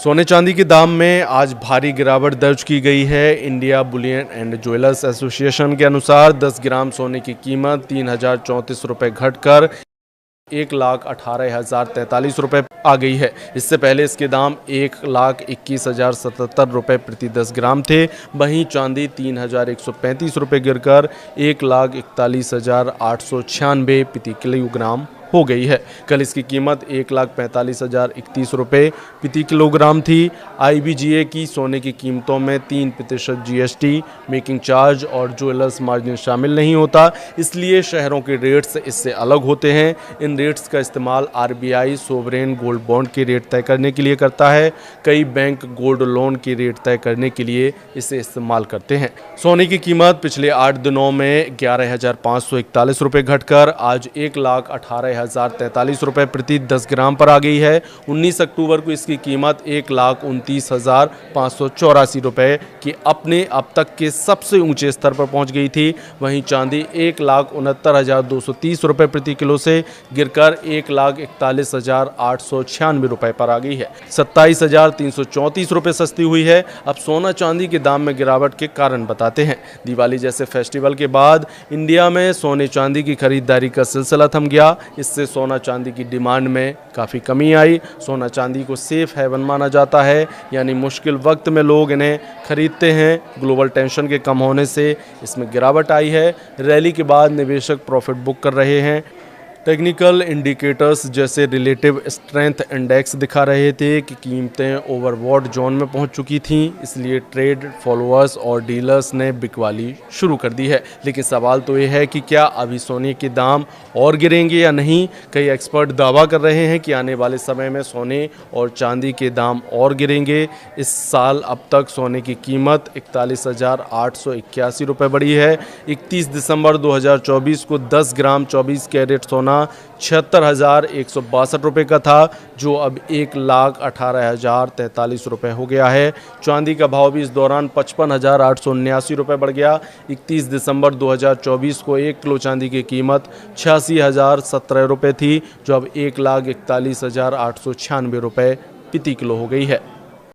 सोने चांदी के दाम में आज भारी गिरावट दर्ज की गई है। India Boolean and jewellers association के अनुसार 10 ग्राम सोने की कीमत 3,034 रुपये घटकर 1,18,043 रुपये आ गई है। इससे पहले इसके दाम 1,21,077 रुपये प्रति 10 ग्राम थे। वहीं चांदी 3,135 रुपये गिरकर 1,41,896 प्रति किलोग्राम हो गई है। कल इसकी कीमत 1,45,031 रुपये प्रति किलोग्राम थी। IBGA की सोने की कीमतों में 3% GST, मेकिंग चार्ज और ज्वेलर्स मार्जिन शामिल नहीं होता, इसलिए शहरों के रेट्स इससे अलग होते हैं। इन रेट्स का इस्तेमाल RBI सोवरेन गोल्ड बॉन्ड के रेट तय करने के लिए करता है। कई बैंक गोल्ड लोन के रेट तय करने के लिए इसे इस्तेमाल करते हैं। सोने की कीमत पिछले 8 दिनों में 11,541 रुपये घटकर आज 1,18,043 रुपये प्रति 10 ग्राम पर आ गई है। 19 अक्टूबर को इसकी कीमत 1,29,584 रुपये की अपने अब तक के सबसे ऊंचे स्तर पर पहुंच गई थी। वहीं चांदी 1,69,230 रुपये प्रति किलो से गिरकर 1,41,896 रुपये पर आ गई है। 27,334 रुपये सस्ती हुई है। अब सोना चांदी के दाम में गिरावट के कारण बताते हैं। दिवाली जैसे फेस्टिवल के बाद इंडिया में सोने चांदी की खरीदारी का सिलसिला थम गया। इससे सोना चांदी की डिमांड में काफ़ी कमी आई। सोना चांदी को सेफ हेवन माना जाता है, यानी मुश्किल वक्त में लोग इन्हें खरीदते हैं। ग्लोबल टेंशन के कम होने से इसमें गिरावट आई है। रैली के बाद निवेशक प्रॉफिट बुक कर रहे हैं। टेक्निकल इंडिकेटर्स जैसे रिलेटिव स्ट्रेंथ इंडेक्स दिखा रहे थे कि कीमतें ओवरबॉट जोन में पहुंच चुकी थीं, इसलिए ट्रेड फॉलोअर्स और डीलर्स ने बिकवाली शुरू कर दी है। लेकिन सवाल तो ये है कि क्या अभी सोने के दाम और गिरेंगे या नहीं। कई एक्सपर्ट दावा कर रहे हैं कि आने वाले समय में सोने और चांदी के दाम और गिरेंगे। इस साल अब तक सोने की कीमत 41,881 रुपये बढ़ी है। 31 दिसंबर 2024 को 10 ग्राम 24 कैरेट सोना 76,162 रुपये का था, जो अब 1,18,043 रुपये हो गया है। चांदी का भाव भी इस दौरान 55,879 रुपये बढ़ गया। 31 दिसंबर 2024 को 1 किलो चांदी की कीमत 86,017 रुपये थी, जो अब 1,41,896 रुपये प्रति किलो हो गई है।